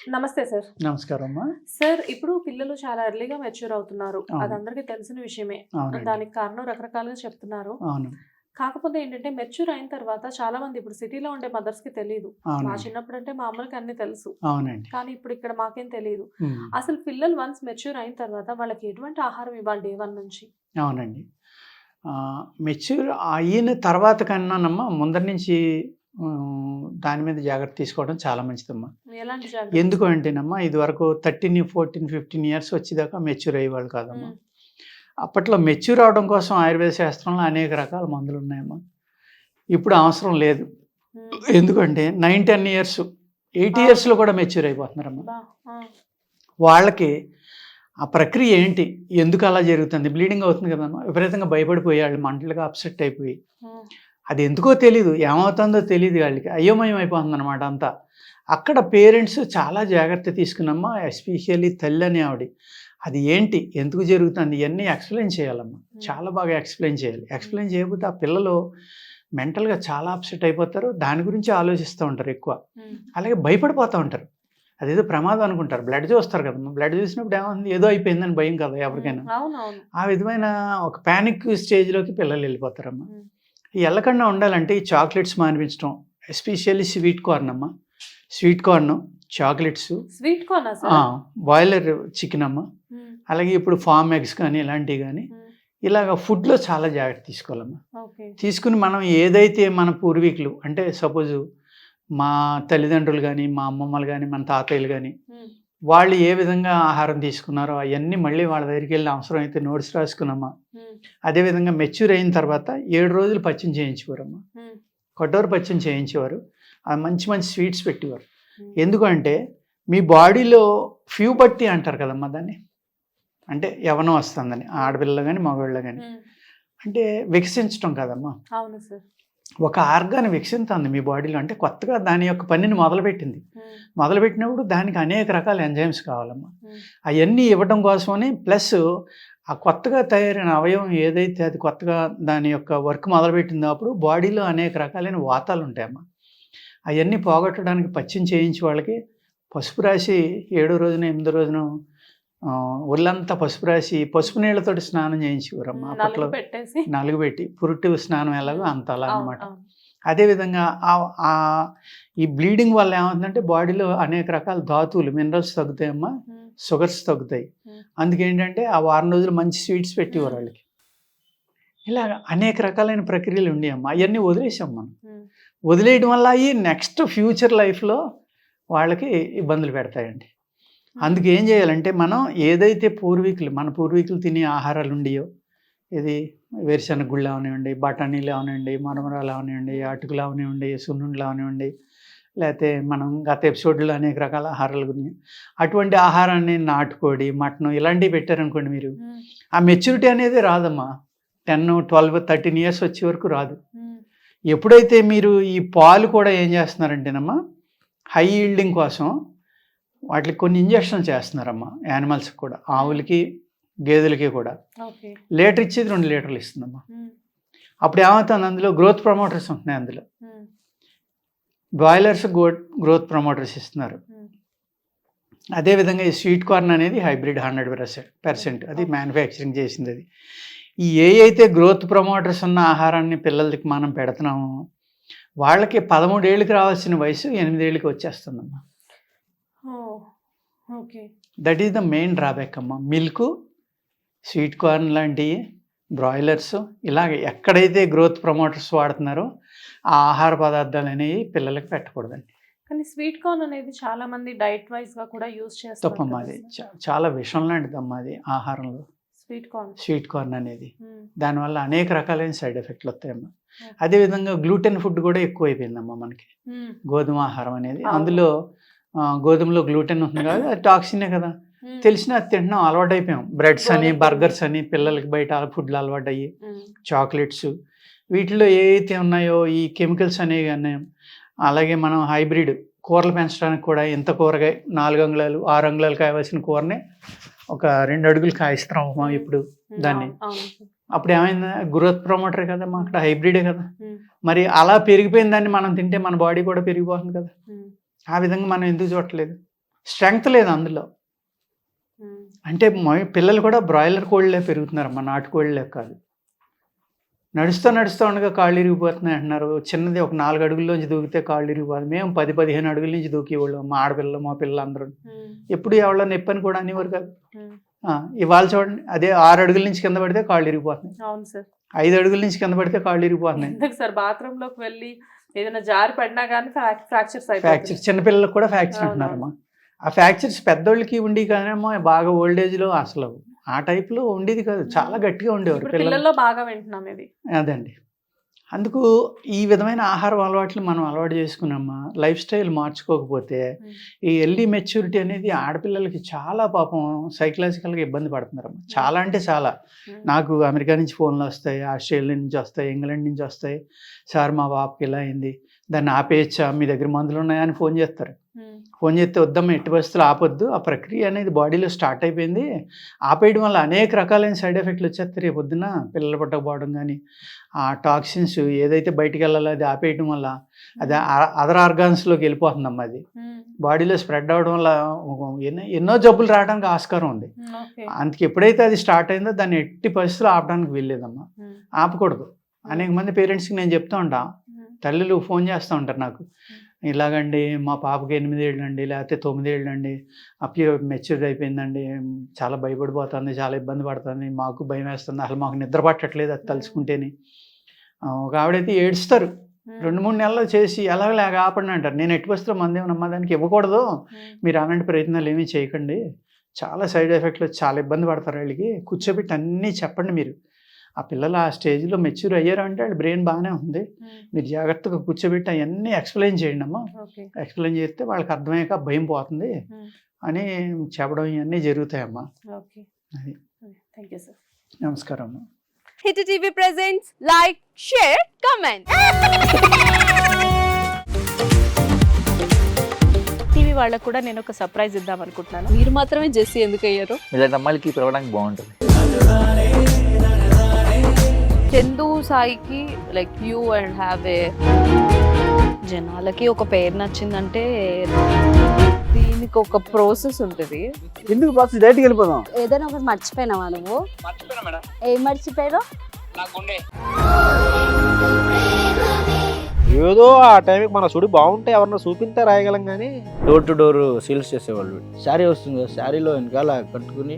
నమస్తే సార్. నమస్కారం అమ్మా. సార్ ఇప్పుడు పిల్లలు చాలా ఎర్లీగా మెచ్యూర్ అవుతున్నారు. అవును. అది అందరికీ తెలిసిన విషయమే. అవునండి. దానికి కారణం రకరకాలుగా చెప్తున్నారు. అవును. కాకపోతే ఏంటంటే మెచ్యూర్ అయిన తర్వాత చాలా మంది ఇప్పుడు సిటీలో ఉండే మదర్స్‌కి తెలీదు. మా అవునండి. చిన్నప్పుడంటే మా అమ్మలకి అన్నీ తెలుసు. అవునండి. కానీ ఇప్పుడు ఇక్కడ మాకేం తెలీదు. హ్మ్. అసలు పిల్లలు వన్స్ మెచ్యూర్ అయిన తర్వాత వాళ్ళకి ఎటువంటి ఆహారం ఇవ్వాలి డే 1 నుంచి? అవునండి. మెచ్యూర్ అయిన తర్వాత కన్నానమ్మా ముందర నుంచి దాని మీద జాగ్రత్త తీసుకోవడం చాలా మంచిదమ్మా. ఎలాంటి జాగ్రత్తలు? ఎందుకు అంటేనమ్మా ఇదివరకు 13, 14, 15 ఇయర్స్ వచ్చేదాకా మెచ్యూర్ అయ్యేవాళ్ళు కాదమ్మా. హ్మ్. అప్పట్లో మెచ్యూర్ అవడం కోసం ఆయుర్వేద శాస్త్రంలో అనేక రకాల మందులు ఉన్నాయమ్మా. ఇప్పుడు అవసరం లేదు. హ్మ్. ఎందుకంటే 9, 10 ఇయర్స్ 8 ఇయర్స్‌లో కూడా మెచ్యూర్ అయిపోతున్నారమ్మా. అబ్బా! ఆ! వాళ్ళకి ఆ ప్రక్రియ ఏంటి? ఎందుకు అలా జరుగుతుంది? బ్లీడింగ్ అవుతుంది కదమ్మా! విపరీతంగా భయపడిపోయాళ్ళు మెంటల్‌గా అప్‌సెట్ అయిపోయి. హ్మ్. అది ఎందుకో తెలీదు. ఏమవుతుందో తెలీదు ఆళ్ళకి. అయోమయం అయిపోతుందనమాట అంతా. అక్కడ పేరెంట్స్ చాలా జాగ్రత్త తీసుకునమ్మా. ఎస్పెషల్లీ తల్లనే ఆవిడ. అది ఏంటి? ఎందుకు జరుగుతుంది? ఇయన్నీ ఎక్స్‌ప్లెయిన్ చేయాలమ్మా. చాలా బాగా ఎక్స్‌ప్లెయిన్ చేయాలి. ఎక్స్‌ప్లెయిన్ చేయకపోతే ఆ పిల్లలు మెంటల్‌గా చాలా అప్‌సెట్ అయిపోతారు. దాని గురించి ఆలోచిస్తూ ఉంటారు ఎక్కువ. హ్మ్. అలాగే భయపడిపోతూ ఉంటారు. అదేదో ప్రమాదం అనుకుంటారు. బ్లడ్ చూస్తారు కదమ్మా! బ్లడ్ చూసినప్పుడు ఏమవుతుంది? ఏదో అయిపోయిందని భయం కదా ఎవరికైనా. అవునవును. ఆ విధమైన ఒక పానిక్ స్టేజ్‌లోకి పిల్లలు వెళ్ళిపోతారమ్మా. హ్మ్. ఎళ్ళకుండా ఉండాలంటే ఈ చాక్లెట్స్ మానిపించడం. ఎస్పెషల్లీ స్వీట్ కార్న్ అమ్మా. Sweet corn, chocolates, sweet Karna ఆ! సార్? బాయిలర్ చికెన్ అమ్మా. హ్మ్. అలాగే ఇప్పుడు ఫార్మ్ ఎగ్స్ కానీ ఇలాంటివి గానీ, హ్మ్. ఇలాగ ఫుడ్‌లో చాలా జాగ్రత్త తీసుకోవాలమ్మా. ఓకే. తీసుకొని మనం ఏదైతే మన పూర్వీకులు అంటే సపోజు మా తల్లిదండ్రులు గానీ, మా అమ్మమ్మలు గానీ, మన తాతయ్యలు గానీ, హ్మ్. వాళ్ళు ఏ విధంగా ఆహారం తీసుకున్నారో అయన్నీ మళ్ళీ వాళ్ళ దగ్గరికెళ్ళి అవసరమైతే నోట్స్ రాసుకునమ్మా. హ్మ్. అదేవిధంగా మెచ్యూర్ అయిన తర్వాత 7 రోజులు పచ్యం చేయించేవారమ్మా. హ్మ్. కఠోర పచ్యం చేయించేవారు. మంచి మంచి స్వీట్స్ పెట్టేవారు. హ్మ్. ఎందుకంటే మీ బాడీలో ప్యూబర్టీ అంటారు కదమ్మా దాన్ని. అంటే యవ్వనం వస్తుందని ఆడపిల్లలు గానీ, మగవాళ్ళు గానీ. హ్మ్. అంటే వికసించటం కదమ్మా. అవును సార్. ఒక ఆర్గాన్ వికసిస్తుంది మీ బాడీలో. అంటే కొత్తగా దాని యొక్క పనిని మొదలుపెట్టింది. హ్మ్. మొదలుపెట్టినప్పుడు దానికి అనేక రకాల ఎంజైమ్స్ కావాలమ్మా. హ్మ్. అయన్నీ ఇవ్వడం కోసమని ప్లస్ ఆ కొత్తగా తయారైన అవయవం ఏదైతే అది కొత్తగా దాని యొక్క వర్క్ మొదలుపెట్టిందో అప్పుడు బాడీలో అనేక రకాలైన వాతాలు ఉంటాయమ్మా. అయన్నీ పోగొట్టడానికి పచ్యం చేయించి వాళ్ళకి పసుపు రాసి 7 రోజున, 8 రోజున ఒళ్ళంతా పసుపు రాసి పసుపు నీళ్ళతోటి స్నానం చేయించేవారమ్మా హ్మ్. అప్పట్లో. నలుగు పెట్టేసి. నలుగుపెట్టి పురుటి స్నానం ఎలాగో అంత అలా అవును. అనమాట. అవును. అదేవిధంగా ఈ బ్లీడింగ్ వల్ల ఏమవుతుందంటే బాడీలో అనేక రకాల ధాతువులు, మినరల్స్ తగ్గుతాయమ్మా. హ్మ్. షుగర్స్ తగ్గుతాయి. హ్మ్. అందుకేంటంటే ఆ వారం రోజులు మంచి స్వీట్స్ పెట్టేవారు హ్మ్. వాళ్ళకి. ఇలాగ అనేక రకాలైన ప్రక్రియలు ఉండేయమ్మా. అయన్నీ వదిలేసాం మనం. హ్మ్. వదిలేయడం వల్ల అయి నెక్స్ట్ ఫ్యూచర్ లైఫ్‌లో వాళ్ళకి ఇబ్బందులు పెడతాయండి. హ్మ్. అందుకేం చేయాలంటే మనం ఏదైతే మన పూర్వీకులు తినే ఆహారాలు ఉండేయో, ఇది వేరుశనగ గుళ్ళు అవనివ్వండి, బఠానీలు అవనివ్వండి, మరమరాలు అవనివ్వండి, అటుకులు అవనివ్వండి, సున్నుండలు అవనివ్వండి, లేతే మనం గత ఎపిసోడ్‌లో అనేక రకాల ఆహారాల గురించి అటువంటి ఆహారాన్ని నాటుకోడి, మటను ఇలాంటివి పెట్టారనుకోండి మీరు, హ్మ్. ఆ మెచ్యూరిటీ అనేది రాదమ్మా. 10, 12, 13 ఇయర్స్ వచ్చే వరకు రాదు. హ్మ్. ఎప్పుడైతే మీరు ఈ పాలు కూడా ఏం చేస్తున్నారంటేనమ్మా, హై ఈల్డింగ్ కోసం వాటికి కొన్ని ఇంజెక్షన్లు చేస్తున్నారమ్మా యానిమల్స్‌కి కూడా. ఆవులకి, గేదెలకి కూడా. ఓకే. లీటర్ ఇచ్చేది 2 లీటర్లు ఇస్తుందమ్మా. హ్మ్. అప్పుడు ఏమవుతుంది అందులో గ్రోత్ ప్రమోటర్స్ ఉంటున్నాయి అందులో. హ్మ్. బాయిలర్స్ గ్రోత్ ప్రమోటర్స్ ఇస్తున్నారు. హ్మ్. అదేవిధంగా ఈ స్వీట్ కార్న్ అనేది హైబ్రిడ్ 100% అది ఓకే. మ్యానుఫ్యాక్చరింగ్ చేసిందది. ఈ అయితే గ్రోత్ ప్రమోటర్స్ ఉన్న ఆహారాన్ని పిల్లలకి మనం పెడుతున్నామో, వాళ్ళకి 13 ఏళ్ళకి రావాల్సిన వయసు 8 ఏళ్ళకి వచ్చేస్తుందమ్మా. Oh! Okay. That is the main drawback అమ్మా. మిల్కు, స్వీట్ కార్న్ లాంటియి, బ్రాయిలర్స్ ఇలాగ ఎక్కడైతే గ్రోత్ ప్రమోటర్స్ వాడుతున్నారో, ఆ ఆహార పదార్థాలనేవి పిల్లలకి పెట్టకూడదండి. కానీ స్వీట్ కార్న్ అనేది చాలా మంది డైట్ వైస్‌గా కూడా యూజ్ చేస్తారు తప్పమ్మా కదా అది. సార్? చాలా విషం లాంటిదమ్మా అది ఆహారంలో. Sweet corn. స్వీట్ కార్న్ అనేది. హ్మ్. దానివల్ల అనేక రకాలైన సైడ్ ఎఫెక్ట్‌లు వస్తాయమ్మా. ఓకే. అదేవిధంగా గ్లూటెన్ ఫుడ్ కూడా ఎక్కువైపోయిందమ్మా మనకి. హ్మ్. గోధుమ ఆహారం అనేది. అవును. అందులో గోధుమలో గ్లూటెన్ ఉంటుంది కదా! అది టాక్సినే కదా! హ్మ్. తెలిసినా అది తింటున్నాం అలవాటైపోయాం. బ్రెడ్స్ అని, గోధుమ పిండి. బర్గర్స్ అని పిల్లలకి బయట ఫుడ్‌లు అలవాటయ్యి, హ్మ్. చాక్లెట్స్ వీటిలో ఏవైతే ఉన్నాయో ఈ కెమికల్స్ అనేవి అన్నీ అలాగే మనం హైబ్రిడ్ కూరలు పెంచడానికి కూడా ఇంత కూరగాయ 4 అంగుళాలు, 6 అంగుళాలు కాయవలసిన కూరని ఒక 2 అడుగులు కాయిస్తున్నామమ్మా హ్మ్. ఇప్పుడు హ్మ్. దాన్ని. అవును. అవును. అప్పుడు ఏమైంది గ్రోత్ ప్రమోటరే కదమ్మా అక్కడ హైబ్రిడే కదా! హ్మ్. మరి అలా పెరిగిపోయిన దాన్ని మనం తింటే మన బాడీ కూడా పెరిగిపోతుంది కదా! హ్మ్. ఆ విధంగా మనం ఎందుకు చూడట్లేదు? స్ట్రెంగ్త్ లేదు అందులో. అంటే పిల్లలు కూడా బ్రాయిలర్ కోళ్ళే పెరుగుతున్నారమ్మా, నాటుకోళ్ళే కాదు. నడుస్తూ ఉండగా కాళ్ళు ఇరిగిపోతున్నాయి అంటున్నారు. చిన్నది ఒక 4 అడుగుల్లోంచి దూకితే కాళ్ళు ఇరిగిపోతుంది. మేము 10-15 అడుగుల నుంచి దూకేవాళ్ళం, మా ఆడపిల్లలు మా పిల్లలు అందరూ. ఎప్పుడు ఎవరో నొప్పి అని కూడా అనేవారు కాదు. ఇవాళ చూడండి, అదే 6 అడుగుల నుంచి కింద పడితే కాళ్ళు ఇరిగిపోతున్నాయి. అవును సార్. 5 అడుగుల నుంచి కింద పడితే కాళ్ళు ఇరిగిపోతున్నాయి. ఎందుకు సార్ బాత్రూమ్ లోకి వెళ్ళి ఏదైనా జారి పడినా కానీ ఫ్రాక్చర్స్ ఫ్రాక్చర్స్ చిన్నపిల్లలకు కూడా ఫ్రాక్చర్ అంటున్నారమ్మా. ఆ ఫ్రాక్చర్స్ పెద్దోళ్ళకి ఉండి కాదేమో, బాగా ఓల్డేజ్లో అసలు ఆ టైప్లో ఉండేది కాదు, చాలా గట్టిగా ఉండేవారు పిల్లల్లో బాగా వింటున్నాం ఇది. అదండి. అందుకు ఈ విధమైన ఆహారం అలవాట్లు మనం అలవాటు చేసుకున్నామా, లైఫ్ స్టైల్ మార్చుకోకపోతే ఈ ఎర్లీ మెచ్యూరిటీ అనేది ఆడపిల్లలకి చాలా పాపం సైకలాజికల్గా ఇబ్బంది పడుతున్నారమ్మా. చాలా అంటే చాలా. నాకు అమెరికా నుంచి ఫోన్లు వస్తాయి, ఆస్ట్రేలియా నుంచి వస్తాయి, ఇంగ్లాండ్ నుంచి వస్తాయి. సార్ మా బాబుకి ఇలా అయింది, దాన్ని ఆపేయచ్చా, మీ దగ్గర మందులు ఉన్నాయా అని ఫోన్ చేస్తారు. ఫోన్ చేస్తే వద్దమ్మా, ఎట్టి పరిస్థితులు ఆపొద్దు, ఆ ప్రక్రియ అనేది బాడీలో స్టార్ట్ అయిపోయింది, ఆపేయడం వల్ల అనేక రకాలైన సైడ్ ఎఫెక్ట్లు వచ్చేస్తారు. రేపు పొద్దున పిల్లలు పుట్టకపోవడం కానీ, ఆ టాక్సిన్స్ ఏదైతే బయటికి వెళ్ళాలో అది ఆపేయడం వల్ల అది అదర్ ఆర్గాన్స్లోకి వెళ్ళిపోతుందమ్మా. అది బాడీలో స్ప్రెడ్ అవ్వడం వల్ల ఎన్నో జబ్బులు రావడానికి ఆస్కారం ఉంది. అందుకే ఎప్పుడైతే అది స్టార్ట్ అయిందో దాన్ని ఎట్టి పరిస్థితులు ఆపడానికి వెళ్ళలేదమ్మా, ఆపకూడదు. అనేక మంది పేరెంట్స్కి నేను చెప్తూ ఉంటా, తల్లులు ఫోన్ చేస్తూ ఉంటారు నాకు, ఇలాగండి మా పాపకి 8 ఏళ్ళు అండి, లేకపోతే 9 ఏళ్ళు అండి, అప్పుడు మెచ్యూర్ అయిపోయిందండి, చాలా భయపడిపోతుంది, చాలా ఇబ్బంది పడుతుంది, మాకు భయం వేస్తుంది, అసలు మాకు నిద్ర పట్టట్లేదు అది తలుచుకుంటేనే. ఒక ఆవిడైతే ఏడుస్తారు, 2-3 నెలలు చేసి ఎలాగ ఆపండి అంటారు. నేను ఎట్టి వస్తున్నా మందేమో దానికి ఇవ్వకూడదు, మీరు అలాంటి ప్రయత్నాలు ఏమీ చేయకండి, చాలా సైడ్ ఎఫెక్ట్లు చాలా ఇబ్బంది పడతారు వాళ్ళకి, కూర్చోబెట్టి అన్నీ చెప్పండి. మీరు ఆ పిల్లలు ఆ స్టేజ్లో మెచ్యూర్ అయ్యారు అంటే వాళ్ళ బ్రెయిన్ బాగానే ఉంది, మీరు జాగ్రత్తగా కూర్చోబెట్టి అవన్నీ ఎక్స్ప్లెయిన్ చేయండి అమ్మా. ఎక్స్ప్లెయిన్ చేస్తే వాళ్ళకి అర్థమయ్యాక భయం పోతుంది అని చెప్పడం ఇవన్నీ జరుగుతాయమ్మా. అది. నమస్కారం అమ్మా. Hit TV presents like, share, comment. TV వాళ్ళకు కూడా నేను ఒక సర్ప్రైజ్ ఇద్దాం అనుకుంటున్నాను. మీరు మాత్రమే జెస్సీ ఎందుకు అయ్యారు? ఇలాంటి అమ్మాయిలకి పిలవడానికి బాగుంటుంది. చందు సాయికి like you and have a, జనాలకి ఒక పేరు నచ్చిందంటే దీనికి ఒక ప్రాసెస్ ఉంటుంది. ఎందుకు ప్రాసెస్ డైరెక్ట్గా వెళ్ళిపోదాం. ఏదైనా ఒకటి మర్చిపోయినావా నువ్వు? ఏం మర్చిపోయావు? ఏదో ఆ టైంకి మన సుడి బాగుంటే ఎవరన్నా చూపిస్తే రాయగలం కానీ డోర్ టు డోర్ సేల్స్ చేసేవాళ్ళు. శారీ వస్తుంది, శారీలో వెనకాల కట్టుకుని